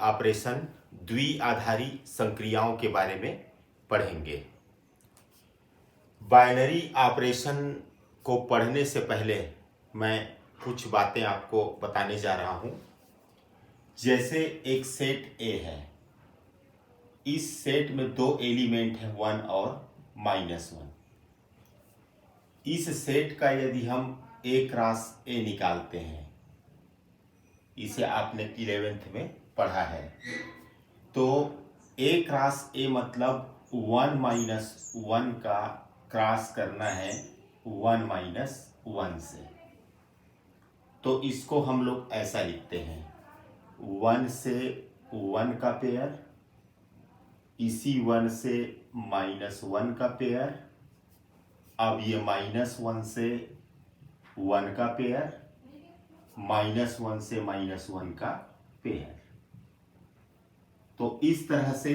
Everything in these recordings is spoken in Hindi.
ऑपरेशन द्विआधारी संक्रियाओं के बारे में पढ़ेंगे। बाइनरी ऑपरेशन को पढ़ने से पहले मैं कुछ बातें आपको बताने जा रहा हूं। जैसे एक सेट ए है, इस सेट में दो एलिमेंट हैं 1 और -1। इस सेट का यदि हम A क्रॉस A निकालते हैं, इसे आपने 11th में पढ़ा है, तो A क्रॉस A मतलब 1 - 1 का क्रॉस करना है 1 - 1 से। तो इसको हम लोग ऐसा लिखते हैं 1 से 1 का पेयर, इसी 1 से -1 का पेयर, अब ये -1 से 1 का पेयर, -1 से -1 का पेयर। तो इस तरह से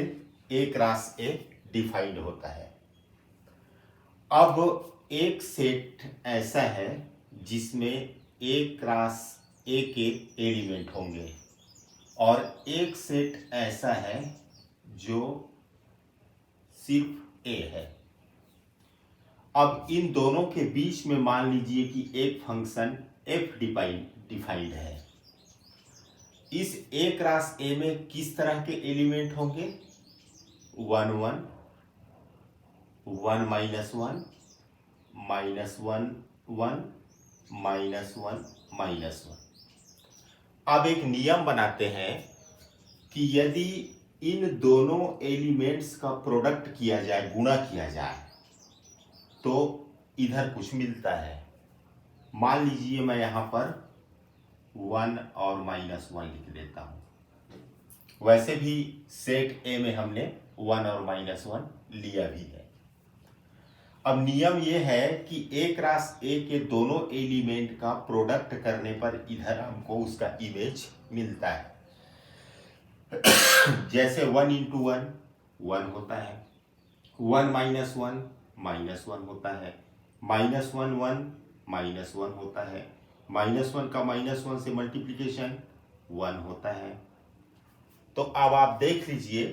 A क्रॉस A डिफाइंड होता है। अब एक सेट ऐसा है जिसमें A क्रॉस A के एलिमेंट होंगे और एक सेट ऐसा है जो सिर्फ A है। अब इन दोनों के बीच में मान लीजिए कि एक फंक्शन f डिफाइंड है। इस A क्रॉस A में किस तरह के एलिमेंट होंगे? 1 1 1 - 1 -1 1 -1 -1। अब एक नियम बनाते हैं कि यदि इन दोनों एलिमेंट्स का प्रोडक्ट किया जाए, गुणा किया जाए, तो इधर कुछ मिलता है। मान लीजिए मैं यहां पर 1 और -1 लिख देता हूं। वैसे भी सेट A में हमने 1 और -1 लिया भी है। अब नियम यह है कि A क्रॉस A के दोनों एलिमेंट का प्रोडक्ट करने पर इधर हमको उसका इमेज मिलता है। जैसे 1 × 1 1 होता है, 1 - 1 -1 होता है, -1 1 -1 होता है, -1 का -1 से मल्टीप्लिकेशन 1 होता है। तो अब आप देख लीजिए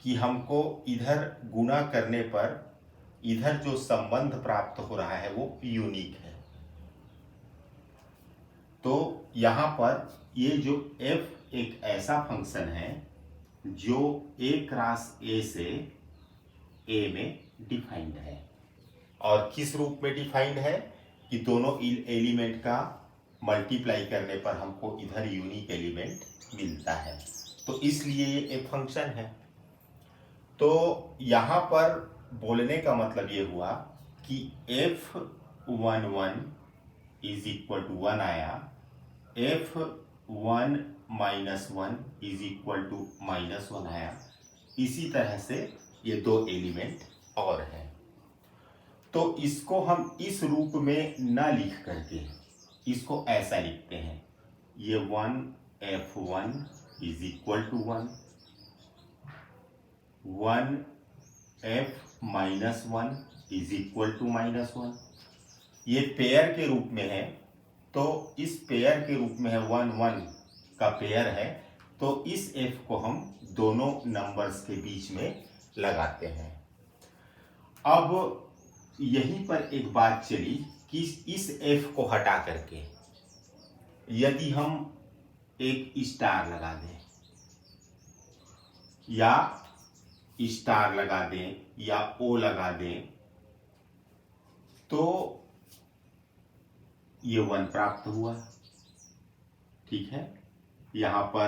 कि हमको इधर गुणा करने पर इधर जो संबंध प्राप्त हो रहा है वो यूनिक है। तो यहां पर ये जो f एक ऐसा फंक्शन है जो A क्रॉस A से A में डिफाइंड है। और किस रूप में डिफाइंड है कि दोनों एलिमेंट का मल्टीप्लाई करने पर हमको इधर यूनिक एलिमेंट मिलता है। तो इसलिए ये एक फंक्शन है। तो यहां पर बोलने का मतलब ये हुआ कि f11 = 1 आया, f1 - 1 = -1 आया। इसी तरह से ये दो एलिमेंट और हैं। तो इसको हम इस रूप में न लिख करके इसको ऐसा लिखते हैं, ये 1 f1 = 1, 1 f - 1 = -1। ये पेयर के रूप में है, तो इस पेयर के रूप में है 1 1 का पेयर है, तो इस f को हम दोनों नंबर्स के बीच में लगाते हैं। अब यहीं पर एक बात चली कि इस f को हटा करके यदि हम एक स्टार लगा दें या स्टार लगा दें या O लगा दें, तो ये 1 प्राप्त हुआ। ठीक है, यहां पर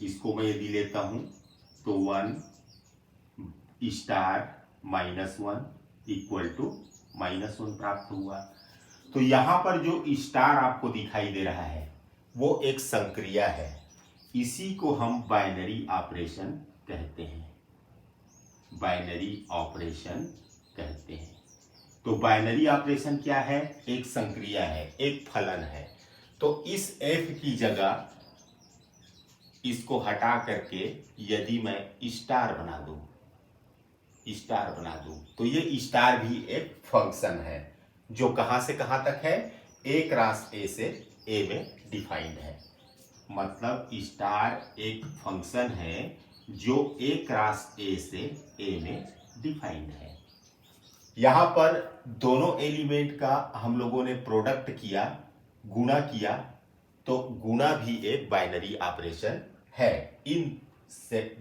इसको मैं यदि लेता हूं तो 1 स्टार -1 = -1 प्राप्त हुआ। तो यहां पर जो स्टार आपको दिखाई दे रहा है वो एक संक्रिया है। इसी को हम बाइनरी ऑपरेशन कहते हैं। बाइनरी ऑपरेशन कहते हैं। तो बाइनरी ऑपरेशन क्या है? एक संक्रिया है, एक फलन है। तो इस f की जगह इसको हटा करके यदि मैं स्टार बना दूं तो ये स्टार भी एक फंक्शन है जो कहां से कहां तक है? A क्रॉस A से A में डिफाइंड है। मतलब स्टार एक फंक्शन है जो ए क्रॉस ए से ए में डिफाइंड है। यहां पर दोनों एलिमेंट का हम लोगों ने प्रोडक्ट किया, गुणा किया, तो गुणा भी एक बाइनरी ऑपरेशन है इन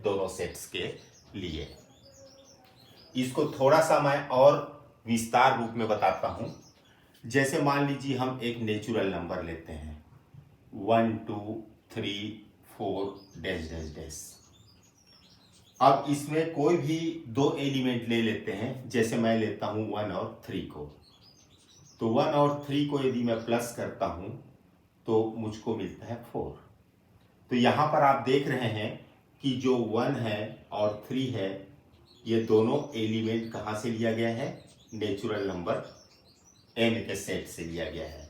दोनों सेट्स के लिए। इसको थोड़ा सा मैं और विस्तार रूप में बताता हूं। जैसे मान लीजिए हम एक नेचुरल नंबर लेते हैं 1 2 3 4 डैश डैश डैश। अब इसमें कोई भी दो एलिमेंट ले लेते हैं, जैसे मैं लेता हूं 1 और 3 को। तो 1 और 3 को यदि मैं प्लस करता हूं तो मुझको मिलता है 4। तो यहां पर आप देख रहे हैं कि जो 1 है और 3 है, ये दोनों एलिमेंट कहां से लिया गया है? नेचुरल नंबर n के सेट से लिया गया है।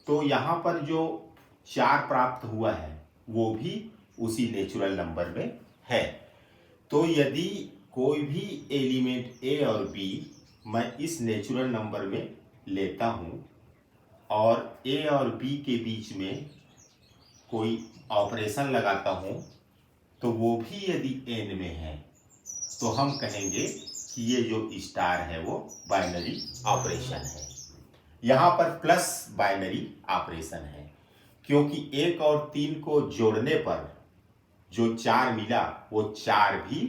तो यहां पर जो 4 प्राप्त हुआ है वो भी उसी नेचुरल नंबर में है। तो यदि कोई भी एलिमेंट a और b मैं इस नेचुरल नंबर में लेता हूं और a और b के बीच में कोई ऑपरेशन लगाता हूं, तो वो भी यदि n में है तो हम कहेंगे कि ये जो स्टार है वो बाइनरी ऑपरेशन है। यहां पर प्लस बाइनरी ऑपरेशन है, क्योंकि 1 और 3 को जोड़ने पर जो 4 मिला वो 4 भी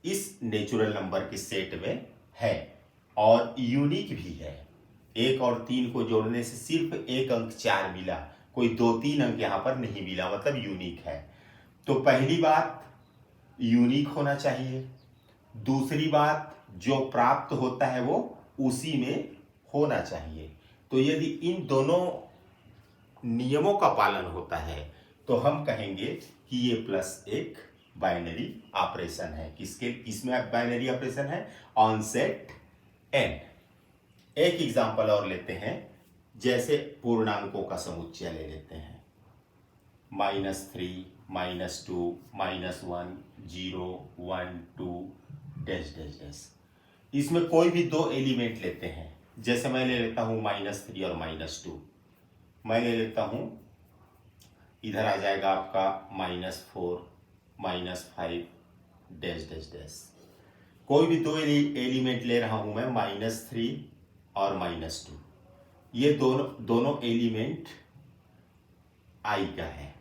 इस नेचुरल नंबर के सेट में है और यूनिक भी है। 1 और 3 को जोड़ने से सिर्फ एक अंक 4 मिला, कोई 2-3 अंक यहां पर नहीं मिला, मतलब यूनिक है। तो पहली बात यूनिक होना चाहिए। दूसरी बात जो प्राप्त होता है वो उसी में होना चाहिए। तो यदि इन दोनों नियमों का पालन होता है तो हम कहेंगे कि ये प्लस एक बाइनरी ऑपरेशन है। किसमें बाइनरी ऑपरेशन है? On set n। एक एग्जांपल और लेते हैं, जैसे पूर्णांकों का समुच्चय ले लेते हैं -3 -2 -1 0 1 2 डैश डैश डैश। इसमें कोई भी दो एलिमेंट लेते हैं, जैसे मैं ले लेता हूं -3 और -2। मैं ले लेता हूं, इधर आ जाएगा आपका -4 -5 डैश डैश डैश। कोई भी दो एलिमेंट ले रहा हूं मैं -3 और -2। ये दोनों एलिमेंट i का है।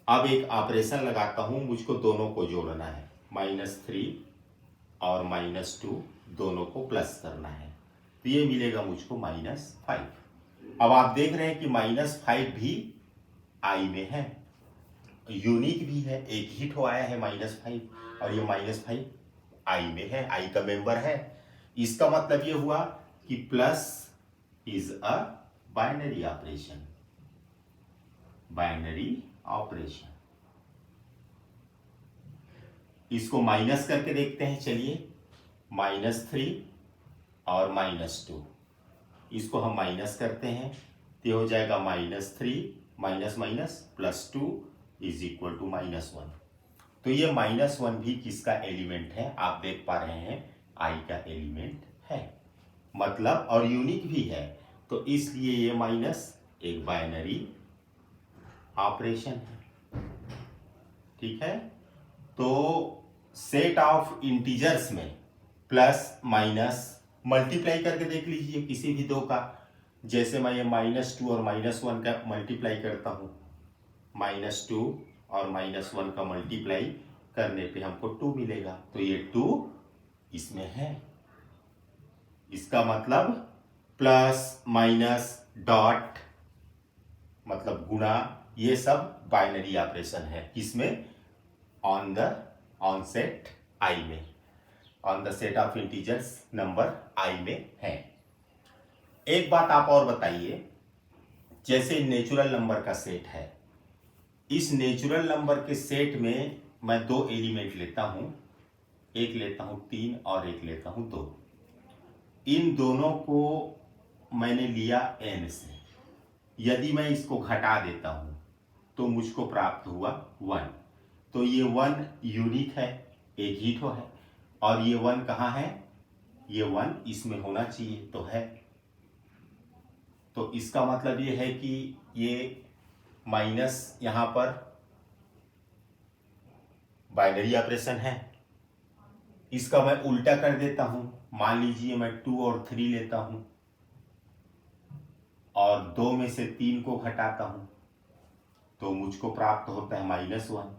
अब एक ऑपरेशन लगाता हूं, मुझको दोनों को जोड़ना है, -3 और -2 दोनों को प्लस करना है, तो ये मिलेगा मुझको -5। अब आप देख रहे हैं कि -5 भी i में है, यूनिक भी है, एक ही ठो आया है -5, और ये -5 i में है, i का मेंबर है। इसका मतलब ये हुआ कि plus is a binary operation. Binary operation. इसको माइनस करके देखते हैं, चलिए। -3 और -2, इसको हम माइनस करते हैं तो हो जाएगा -3 minus minus +2 is equal to -1। तो ये -1 भी किसका एलिमेंट है? आप देख पा रहे हैं i का एलिमेंट है, मतलब और यूनिक भी है, तो इसलिए ये माइनस एक बाइनरी ऑपरेशन है। ठीक है, तो सेट ऑफ इंटीजर्स में प्लस माइनस मल्टीप्लाई करके देख लीजिए किसी भी दो का। जैसे मैं ये -2 और -1 का मल्टीप्लाई करता हूं, -2 और -1 का मल्टीप्लाई करने पे हमको 2 मिलेगा, तो ये 2 इसमें है। इसका मतलब प्लस माइनस डॉट मतलब गुणा, ये सब बाइनरी ऑपरेशन है। किसमें? ऑन सेट i में, on the set of integers number i में है। एक बात आप और बताइए, जैसे नेचुरल नंबर का सेट है, इस नेचुरल नंबर के सेट में मैं दो एलिमेंट लेता हूं, एक लेता हूं 3 और एक लेता हूं 2। इन दोनों को मैंने लिया n से। यदि मैं इसको घटा देता हूं तो मुझको प्राप्त हुआ 1। तो ये 1 यूनिक है, एक ही ठो है, और ये 1 कहाँ है? ये 1 इसमें होना चाहिए, तो है। तो इसका मतलब ये है कि ये माइनस यहाँ पर बाइनरी ऑपरेशन है, इसका मैं उल्टा कर देता हूं। मान लीजिए मैं 2 और 3 लेता हूं और 2 में से 3 को घटाता हूं तो मुझको प्राप्त होता है -1।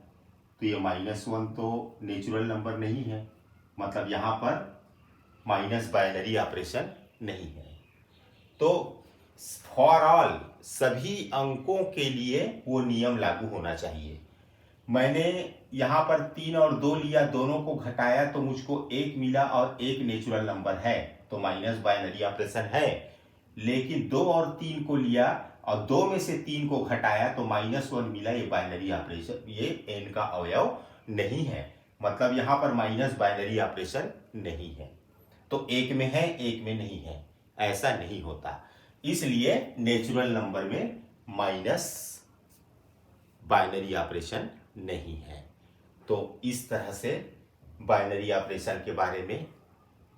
तो ये -1 तो नेचुरल नंबर नहीं है, मतलब यहां पर माइनस बाइनरी ऑपरेशन नहीं है। तो फॉर ऑल सभी अंकों के लिए वो नियम लागू होना चाहिए। मैंने यहां पर 3 और 2 लिया, दोनों को घटाया तो मुझको 1 मिला और 1 नेचुरल नंबर है, तो माइनस बाइनरी ऑपरेशन है। लेकिन 2 और 3 को लिया और 2 में से 3 को घटाया तो -1 मिला, ये बाइनरी ऑपरेशन, ये n का अवयव नहीं है, मतलब यहां पर माइनस बाइनरी ऑपरेशन नहीं है। तो एक में है, एक में नहीं है, ऐसा नहीं होता। इसलिए नेचुरल नंबर में माइनस बाइनरी ऑपरेशन नहीं है। तो इस तरह से बाइनरी ऑपरेशन के बारे में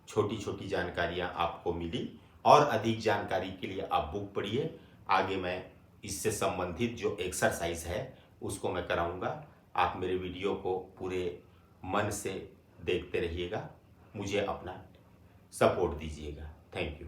छोटी छोटी जानकारियां आपको मिली, और अधिक जानकारी के लिए आप बुक पढ़िए। आगे मैं इससे संबंधित जो एक्सरसाइज है उसको मैं कराऊंगा। आप मेरे वीडियो को पूरे मन से देखते रहिएगा, मुझे अपना सपोर्ट दीजिएगा। Thank you.